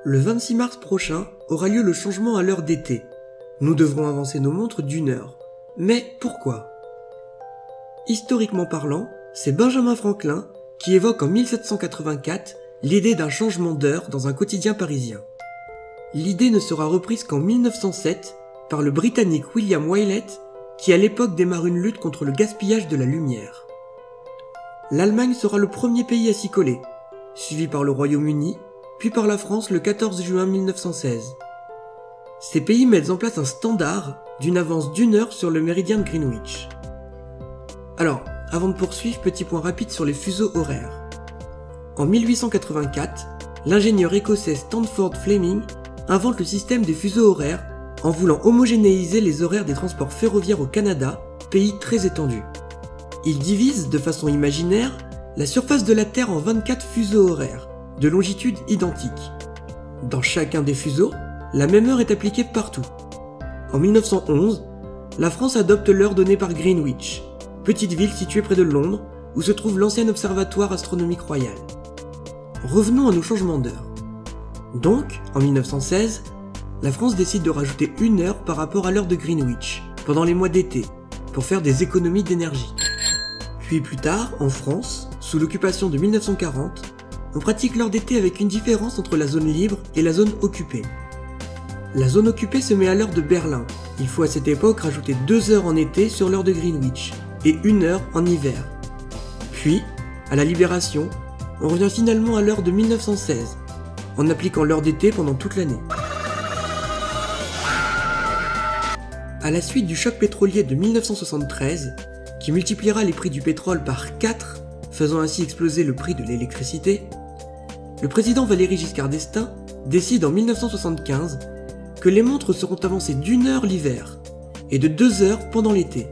Le 26 mars prochain aura lieu le changement à l'heure d'été. Nous devrons avancer nos montres d'1 heure. Mais pourquoi ? Historiquement parlant, c'est Benjamin Franklin qui évoque en 1784 l'idée d'un changement d'heure dans un quotidien parisien. L'idée ne sera reprise qu'en 1907 par le Britannique William Wylett qui à l'époque démarre une lutte contre le gaspillage de la lumière. L'Allemagne sera le premier pays à s'y coller, suivi par le Royaume-Uni, puis par la France le 14 juin 1916. Ces pays mettent en place un standard d'une avance d'1 heure sur le méridien de Greenwich. Alors, avant de poursuivre, petit point rapide sur les fuseaux horaires. En 1884, l'ingénieur écossais Stanford Fleming invente le système des fuseaux horaires en voulant homogénéiser les horaires des transports ferroviaires au Canada, pays très étendu. Il divise, de façon imaginaire, la surface de la Terre en 24 fuseaux horaires, de longitude identique. Dans chacun des fuseaux, la même heure est appliquée partout. En 1911, la France adopte l'heure donnée par Greenwich, petite ville située près de Londres, où se trouve l'ancien observatoire astronomique royal. Revenons à nos changements d'heure. Donc, en 1916, la France décide de rajouter 1 heure par rapport à l'heure de Greenwich, pendant les mois d'été, pour faire des économies d'énergie. Puis plus tard, en France, sous l'occupation de 1940, on pratique l'heure d'été avec une différence entre la zone libre et la zone occupée. La zone occupée se met à l'heure de Berlin. Il faut à cette époque rajouter 2 heures en été sur l'heure de Greenwich, et 1 heure en hiver. Puis, à la Libération, on revient finalement à l'heure de 1916, en appliquant l'heure d'été pendant toute l'année. À la suite du choc pétrolier de 1973, qui multipliera les prix du pétrole par 4, faisant ainsi exploser le prix de l'électricité, le président Valéry Giscard d'Estaing décide en 1975 que les montres seront avancées d'1 heure l'hiver et de 2 heures pendant l'été.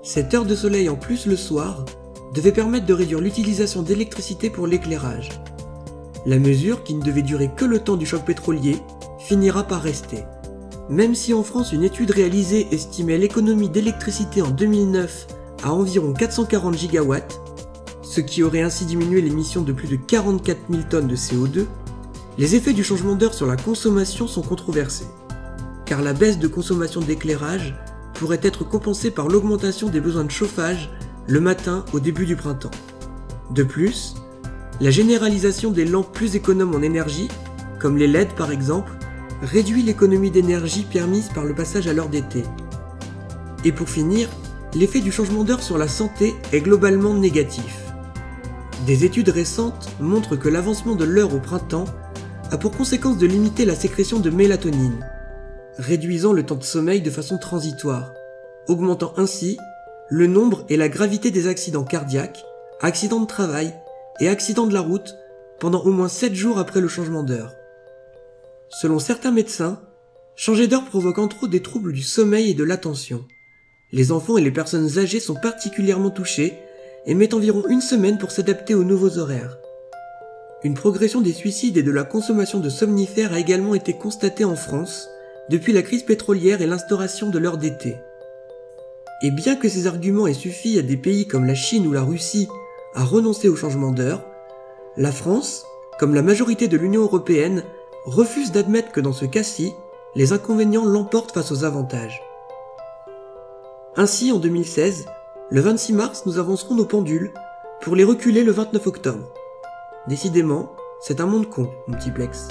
Cette heure de soleil en plus le soir devait permettre de réduire l'utilisation d'électricité pour l'éclairage. La mesure, qui ne devait durer que le temps du choc pétrolier, finira par rester. Même si en France une étude réalisée estimait l'économie d'électricité en 2009 à environ 440 gigawatts, ce qui aurait ainsi diminué l'émission de plus de 44 000 tonnes de CO2, les effets du changement d'heure sur la consommation sont controversés, car la baisse de consommation d'éclairage pourrait être compensée par l'augmentation des besoins de chauffage le matin au début du printemps. De plus, la généralisation des lampes plus économes en énergie, comme les LED par exemple, réduit l'économie d'énergie permise par le passage à l'heure d'été. Et pour finir, l'effet du changement d'heure sur la santé est globalement négatif. Des études récentes montrent que l'avancement de l'heure au printemps a pour conséquence de limiter la sécrétion de mélatonine, réduisant le temps de sommeil de façon transitoire, augmentant ainsi le nombre et la gravité des accidents cardiaques, accidents de travail et accidents de la route pendant au moins 7 jours après le changement d'heure. Selon certains médecins, changer d'heure provoque entre autres des troubles du sommeil et de l'attention. Les enfants et les personnes âgées sont particulièrement touchés et mettent environ 1 semaine pour s'adapter aux nouveaux horaires. Une progression des suicides et de la consommation de somnifères a également été constatée en France depuis la crise pétrolière et l'instauration de l'heure d'été. Et bien que ces arguments aient suffi à des pays comme la Chine ou la Russie à renoncer au changement d'heure, la France, comme la majorité de l'Union européenne, refuse d'admettre que dans ce cas-ci, les inconvénients l'emportent face aux avantages. Ainsi, en 2016, le 26 mars, nous avancerons nos pendules pour les reculer le 29 octobre. Décidément, c'est un monde con, mon petit Plex.